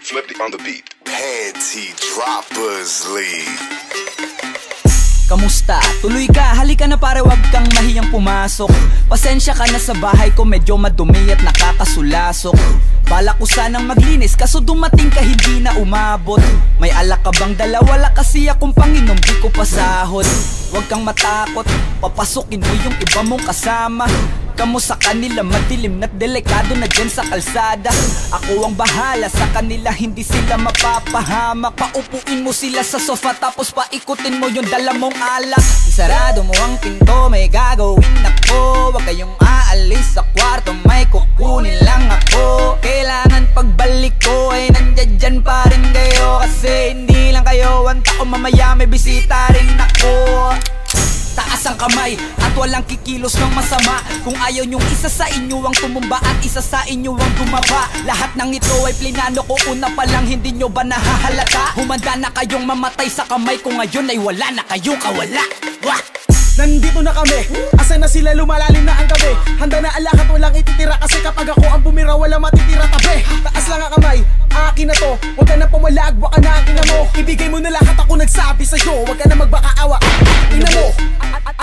Flippy on the beat. Panty Droppers League. Kamusta? Tuloy ka, halika na pare, wag kang mahiyang pumasok. Pasensya ka na sa bahay ko, medyo madumi at nakakasulasok. Balak ko sanang maglinis, kaso dumating ka hindi na umabot. May alak ka bang dala? Wala kasi akong panginom, di ko pasahod. Wag kang matakot, papasukin mo yung iba mong kasama. Kamu sa kanila madilim na't delikado na dyan sa kalsada. Ako ang bahala sa kanila, hindi sila mapapahamak. Paupuin mo sila sa sofa tapos paikutin mo yung dala mong alak. Isarado mo ang pinto, may gagawin ako. Huwag kayong aalis sa kwarto, may kukunin lang ako. Kailangan pagbalik ko ay nandiyan dyan pa rin kayo. Kasi hindi lang kayo ang tao, mamaya may bisita rin ako. Taas ang kamay at walang kikilos ng masama. Kung ayaw nyong isa sa inyo ang tumumba at isa sa inyo ang dumaba. Lahat ng ito ay plinano ko una pa lang, hindi nyo ba nahahalata? Humanda na kayong mamatay sa kamay ko ngayon ay wala na kayong kawala. Wah! Nandito na kami, asa na sila, lumalalim na ang gabi. Handa na alak at walang ititira, kasi kapag ako ang bumira wala matitira tabi. Taas lang ang kamay, akin na to. Huwag ka na pumalag, baka na akin na mo. Ibigay mo na lahat, ako nagsabi sa'yo. Huwag ka na magbakaawa, ina mo.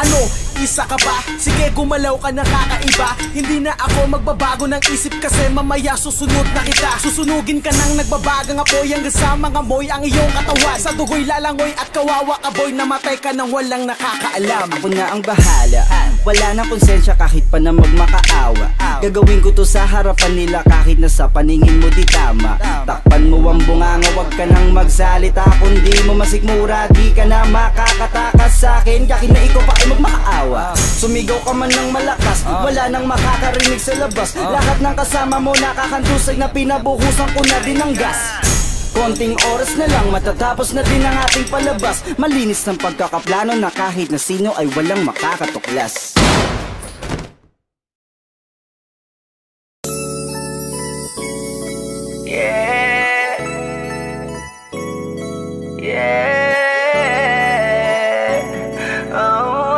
Ano, isa ka ba? Sige, gumalaw ka na kakaiba. Hindi na ako magbabago ng isip, kasi mamaya susunod na kita. Susunugin ka nang nagbabagang apoy, hanggang sa mga moy ang iyong katawan. Sa dugoy lalangoy at kawawa ka boy, namatay ka nang walang nakakaalam. Ako na ang bahala, wala nang konsensya kahit pa na magmakaawa. Gagawin ko to sa harapan nila kahit na sa paningin mo di tama. Takpan mo ang bunganga, wag ka nang magsalita. Kung di mo masigmura, di ka na makakatakas sa'kin. Kahit na ikaw pa ay magmakaawa. Sumigaw ka man ng malakas, wala nang makakarinig sa labas. Lahat ng kasama mo nakakantusay na pinabuhusan ko na din ng gas. Konting oras na lang, matatapos na din ang ating palabas. Malinis ng pagkakaplano na kahit na sino ay walang makakatuklas. Yeah, yeah, oh,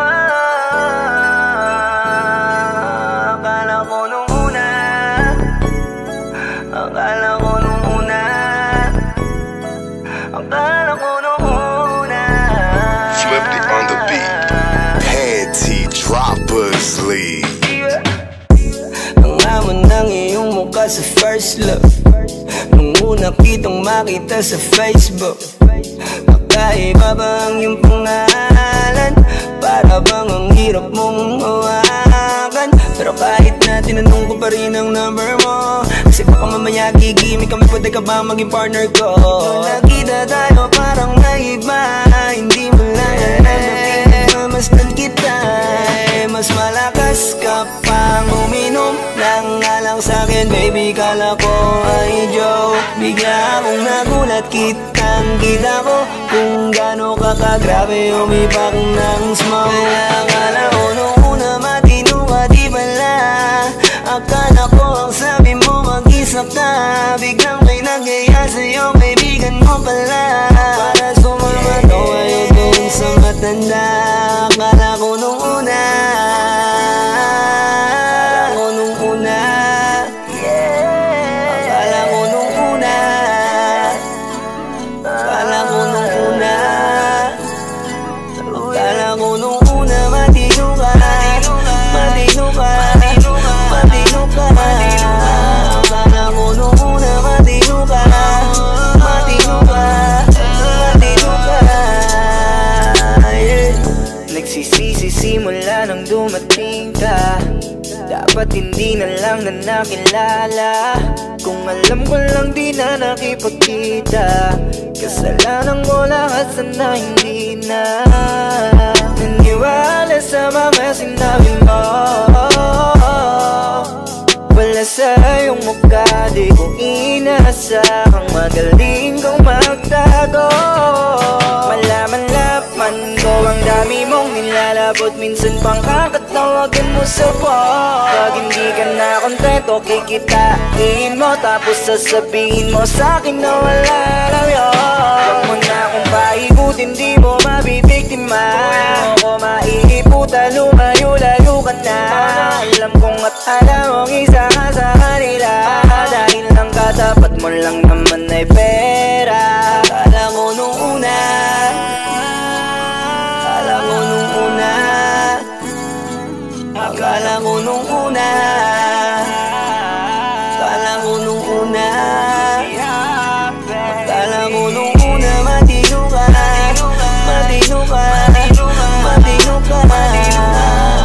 akala ko nung una, akala ko nung una, akala ko nung una. Flippy on the beat. Panty Droppers League. Ang hamon ng iyong mukha sa first love, nung una kitang makita sa Facebook. Nakaiba ba ang iyong pangalan? Para bang ang hirap mong hawakan? Pero kahit na tinanong ko pa rin ang number mo, kasi baka mamaya gigimik kami, pwede ka ba maging partner ko? Nung nakita tayo parang naiba, hindi mo lang alam na masdan kita. Mas malakas ka pang uminom ng alang sa'kin, baby, kala ko ay joke. Bigla akong nagulat, kitang-kita ko kung gaano ka kagrabe umipak ng smoke. Kaya akala ko nung una matino ka, di pala. Akala ko ang sabi mo mag-isa ka, biglang may nagaya sa'yo, kaibigan mo pala. Para sumama to ayaw doon sa matanda. Akala ko nung una, akala ko nung una, akala ko nung una, akala ko nung una, akala ko nung una matino ka, matino ka, matino ka. Akala ko nung una matino ka, matino ka, matino ka. Nagsisisi simula nang dumating ka. Dapat hindi na lang na nakilala. Kung alam ko lang di na nakipagkita. Kasalanan ko lahat, sana hindi na naniwala sa mga sinabi mo. Wala sa iyong mukha, di ko inasahang magaling kang magtago. Malaman-laman ko ang dami mong nilalabot, minsan pang kakatawagan mo sa phone. Pag hindi ka na kontento, kikitain mo, tapos sasabihin mo sa'kin na wala lang yun. Huwag mo na akong paikutin, di mo mabibiktima. Huwag mo maiiputa, lumayo-layo ka na. Alam kong at alam mong isa ka sa kanila, dahil lang mo lang naman ay pera. Akala ko nung una, akala ko nung una, akala ko nung una, akala ko nung una, akala ko nung una, matino ka, matino ka, matino ka.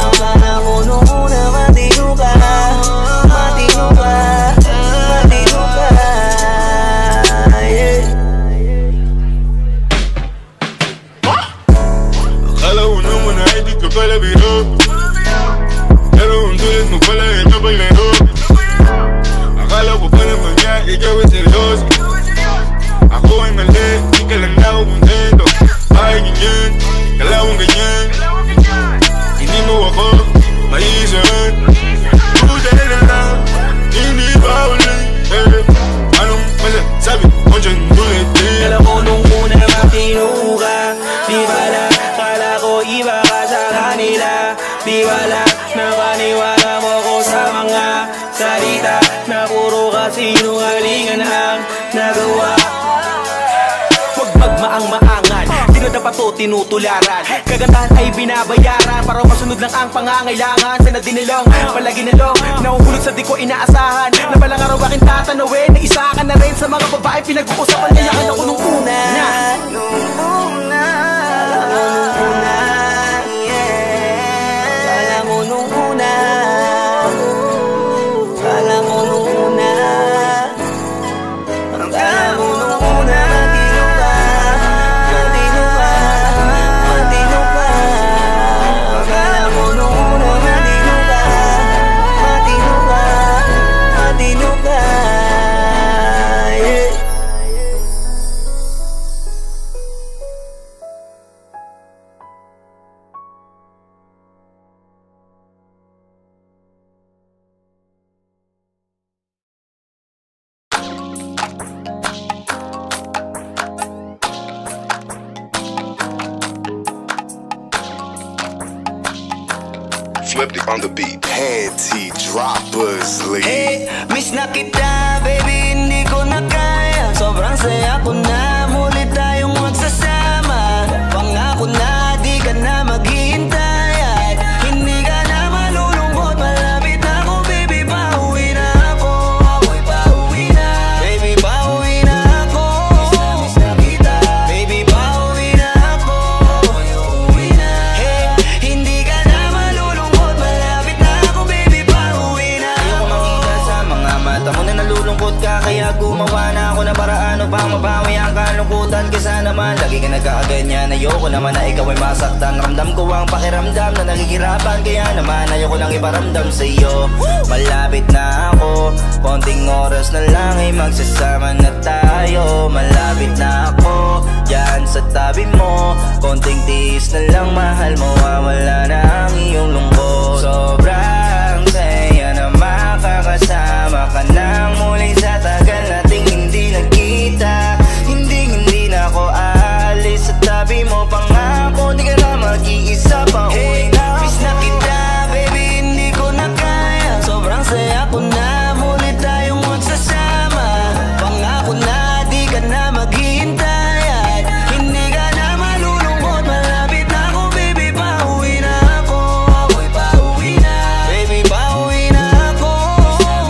Akala ko nung una, matino ka, matino ka, matino ka, yeah. Akala ko naman ay di ka pala biro, pero ang tulad mo pala ito pa'y laro. Akala ko pa naman nga ikaw ay seryoso. Ako ay mali, di ka lang na ako kontento. Bakit ganyan, kalawang ganyan, hindi mo ako maiisahan. Buta na lang, hindi ba ulit, anong masasabi mo dyan ulit? Kala ko nung una matino ka, di bala, kala ko iba ka sa kanila. Di bala, nakaniwala mo ko sa mga salita na puro kasinungalingan ang nagawa. Huwag magmaang-maangan, di na dapat to tinutularan. Kagandahan ay binabayaran para masunod lang ang pangangailangan. Sana dinilong, palagi nilong, nahuhulog sa di ko inaasahan. Na balang araw aking tatanawin, na isa ka na rin sa mga babae pinag-uusapan. Kaya ka na ko nung una. Nung una, kala ko nung una, yeah. Kala ko nung una, kala ko nung una, kala ko nung una, matino ka, matino ka, matino ka. Kala ko nung una, matino ka, matino ka, matino ka, yeah. Flipped on the beat. Panty Droppers League. Hey, miss na kita, baby, hindi ko na kaya. Sobrang saya ko na, muli tayong magsasama. Pangako na, di ka na maghihintay at hindi ka na malulungkot. Malapit na ako, baby, pauwi na ako. Ako'y pauwi na, baby, pauwi na ako. Miss na kita, baby, pauwi na ako. Ako'y uuwi na. Hey, hindi ka na malulungkot. Malapit na ako, baby, pauwi na ako. Ayoko makita sa mga mata mo na nalulungkot ka, kaya gumawa na ako na paraan upang mabawi ang kalungkutan. Kesa naman lagi ka nagkakaganyan. Ayoko naman na ikaw ay masaktan. Ramdam ko ang pakiramdam na nakikirapan. Kaya naman ayoko lang iparamdam sa iyo. Malapit na ako, konting oras na lang ay magsasama na tayo. Malapit na ako, yan sa tabi mo. Konting tiis na lang, mahal mo, wala na ang iyong lungkot. Sobrang saya na makakasama ka nang muli sa tagal nating hindi nagkita. Hindi na ako aalis sa tabi mo. Pangako di ka na mag-iisa pa. Hey, miss na kita, baby, hindi ko na kaya. Sobrang saya ko na, muli tayong magsasama. Pangako na, di ka na maghihintay at hindi ka na malulungkot. Malapit na ako, baby, pauwi na ako. Ako'y pauwi na, baby, pauwi na ako.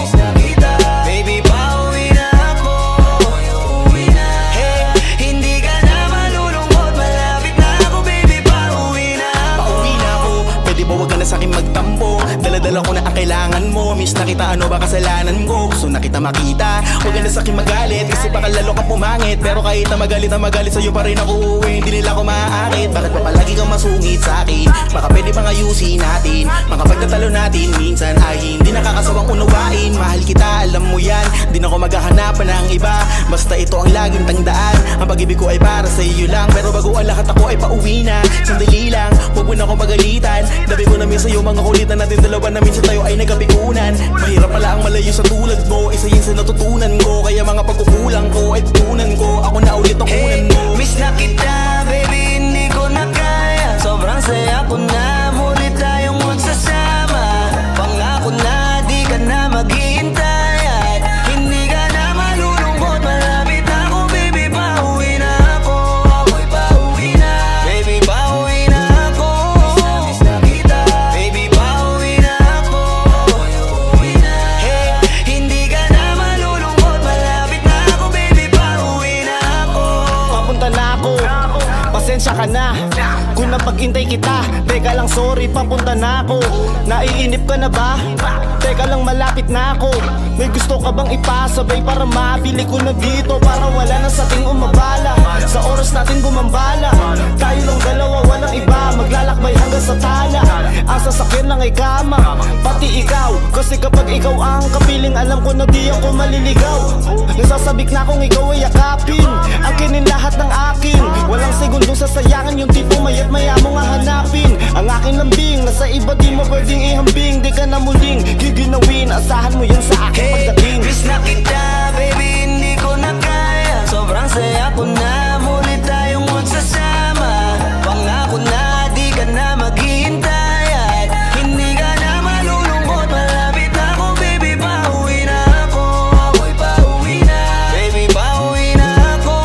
Miss na kita, baby, pauwi na ako. Ako'y uuwi na. Hey, hindi ka na malulungkot. Malapit na ako, baby, pauwi na ako. Pauwi na ako, pwede ba wag ka na sa'kin magtampo? Dala-dala ko na ang kailangan mo. Miss na kita, ano ba kasalanan ko? Gusto na kita makita, wag ka na sa'kin magalit. Kasi baka lalo kang pumangit. Pero kahit na magalit sa'yo pa rin ako uuwi. Hindi nila ako maaakit. Bakit pa palagi kang masungit sa'kin? Baka pwede bang ayusin natin? Mga pagtatalo natin minsan ay hindi nakakasawang unawain. Mahal kita, alam mo yan, di na ako maghahanapan ng iba. Basta ito ang laging tandaan, ang pag-ibig ko ay para sa iyo lang. Pero bago ang lahat ako ay pauwi na. Sandali lang, huwag mo na akong pagalitan. Dabi ko namin sa'yo mga kulitan natin dalawa na minsan tayo ay nagkapikunan. Mahirap pala ang malayo sa tulad mo, isa yun sa natutunan ko. Kaya mga pagkukulang ko ay tutunan ko. Ako na ulit ang unan mo. Miss na kita, baby, hindi ko na kaya. Sobrang saya ko na, muli tayong magsasama. Pangako na, di ka na maghihintay at hindi ka na malulungkot. Kung napag-intay kita, teka lang sorry, papunta na ako. Naiinip ka na ba? Teka lang malapit na ako. May gusto ka bang ipasabay para mabili ko na dito? Para wala na sa ating umabala, sa oras natin gumambala. Tayo lang dalawa, walang iba, maglalakbay hanggang sa tala. Ang sasakyan lang ay kama, pati ikaw. Kasi kapag ikaw ang kapiling, alam ko na di ako maliligaw. Nasasabik na kung ikaw ay yakapin, akinin lahat ng akin. Walang segundong sasayangan, yung tipo mayat maya mo nga hanapin. Ang aking lambing, nasa iba di mo pwedeng ihambing. Di ka na muling giginawin, asahan mo yan sa akin pagdating. Miss na kita, baby, hindi ko na kaya. Sobrang saya ko na, muli tayong magsasama. Pangako na, di ka na maghihintay at hindi ka na malulungkot. Malapit na ako, baby, pauwi na ako. Ako'y pauwi na, baby, pauwi na ako.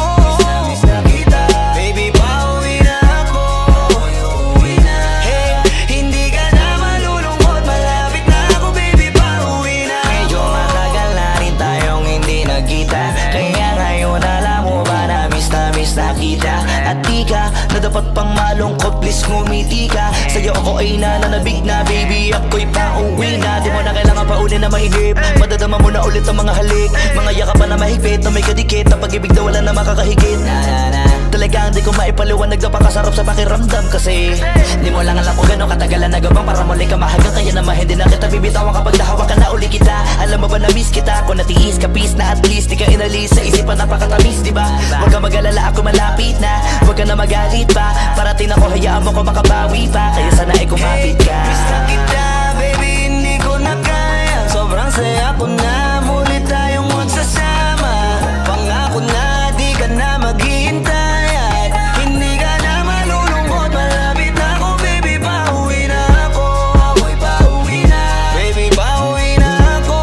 Miss na kita, baby, pauwi na ako. Ako'y uuwi na, hey, hindi ka na malulungkot. Malapit na ako, baby, pauwi na ako. Medyo matagal na rin tayong hindi nagkita, kaya ngayon alam mo ba na miss na kita. At di ka na dapat pang malungkot, please ngumiti ka. Sa'yo ako ay nananabig na, baby, ako'y pauwi na. Di mo na kailangan pa uli na mahigip, madadama mo na ulit ang mga halik. Mga yakapan na mahigpit, na may kadikit, na pag-ibig na wala na makakahigit. Talagang di ko maipaliwanag na pakasarap sa pakiramdam. Kasi di mo lang alam kung gano'ng katagalan na gabang para muli ka mahagang. Kaya naman hindi na kita bibitawan kapag nahawa ka na uli kita. Alam mo ba na miss kita, kung natiis ka peace na at least di ka inalis sa isipan, napakatamis, diba? Huwag ka mag-alala, ako malapit na, huwag ka na magalit pa. Parating ako, hayaan mo ko makabawi pa, kaya sana ay kumapit ka. Miss na kita, baby, hindi ko na kaya. Sobrang saya ko na, muli tayong magsasama. Pangako na, di ka na maghihintay at hindi ka na malulungkot. Malapit na ako, baby, pauwi na ako. Ako'y pauwi na, baby, pauwi na ako.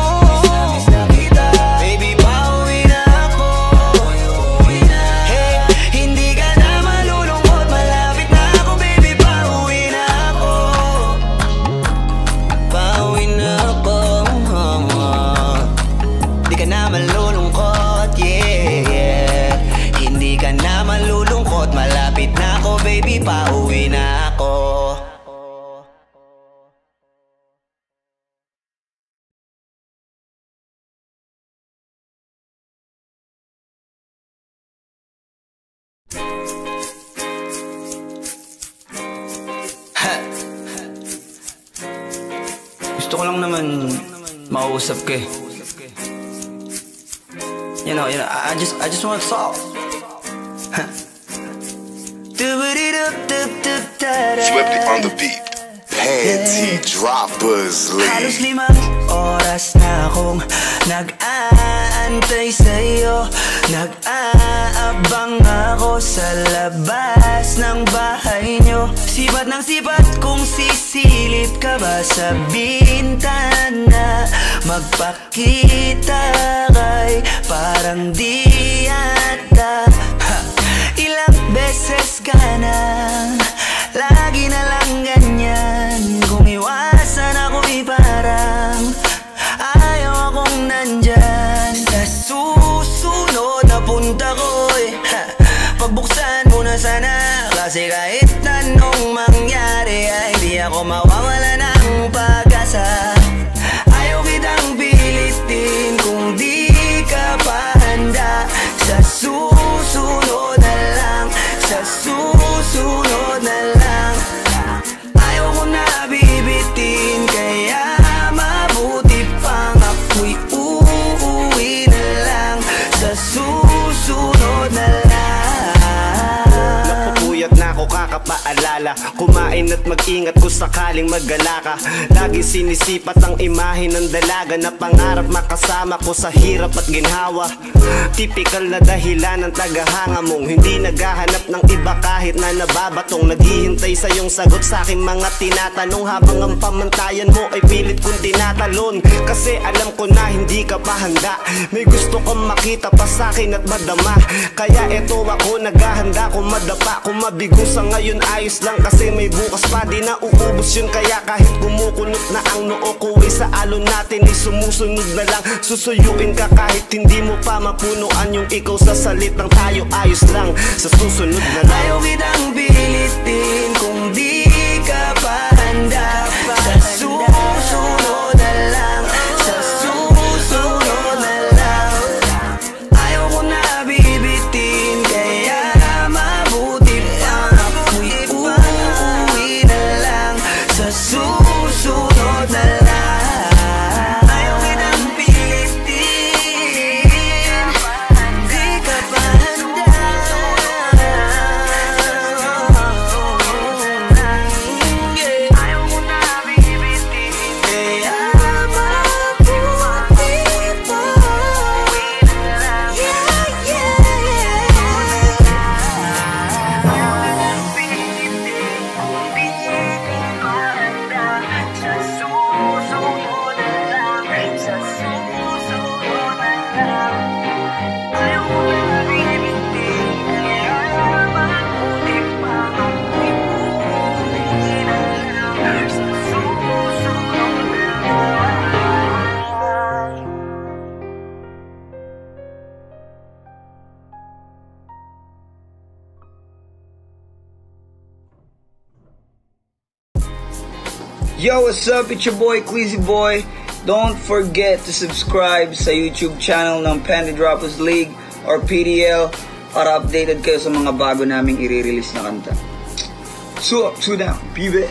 Miss na kita, baby, pauwi na ako. Ako'y uuwi na, hey, hindi ka na malulungkot. Malapit na ako, baby, pauwi na ako. Pauwi na ako, di ka na malulungkot, yeah. Hindi ka na malulungkot, malapit na ako, baby, pauwi na ako. Gusto ko lang naman mausap ka eh. You know, I just want to talk. Swifty on the beat. Panty droppers, Halos Lee. 5 oras na akong nag-aantay sa'yo. Nag-aabang ako sa labas ng bahay nyo. Sipat ng sipat kung sisilip ka ba sa bintana. Magpakita kay parang di yata. Ilang beses ka na, lagi na lang ganyan. Kung iwasan ako'y parang ayaw akong nandyan. Sa susunod na punta ko'y pagbuksan mo na sana. Kasi kahit anong mangyari ay di ako mawawala ng pag-asa. Ayaw kitang pilitin kung di ka pa handa. Sa susunod na lang, sa susunod na lang. Ayaw ko na bibitin, kaya mabuti pang ako'y uuwi na lang. Sa susunod na lang. Napupuyat na ako kakapaalala, kumain at mag-ingat kung sakaling mag-gala ka. Lagi sinisipat ang imahe ng dalaga na pangarap makasama ko sa hirap at ginhawa. Typical na dahilan ng tagahanga mong hindi naghahanap ng iba kahit na nababatong. Naghihintay sa iyong sagot sa aking mga tinatanong, habang ang pamantayan mo ay pilit kong tinatalon. Kasi alam ko na hindi ka pa handa, may gusto kang makita pa sa akin at madama. Kaya eto ako naghahanda, kung madapa, kung mabigo sa ngayon ngayon ayos lang kasi may bukas pa. Di na uubos yun kaya kahit kumukulot na ang noo ko ay sa alon natin ay sumusunod na lang. Susuyuin ka kahit hindi mo pa mapunuan yung ikaw sa salitang tayo ayos lang. Sa susunod na lang. Ayaw kitang pilitin kung di ka pa handa pa. Sa susunod na lang, sa susunod na lang. Ayaw ko na bibitin kaya mabuti pang ako'y uuwi na lang. Sa susunod na lang. Ayaw kitang pilitin, di ka pa handa. Yo, what's up? It's your boy, Queasy Boy. Don't forget to subscribe sa YouTube channel ng Panty Droppers League or PDL para updated kayo sa mga bago naming i-release na kanta. So up, so down, baby.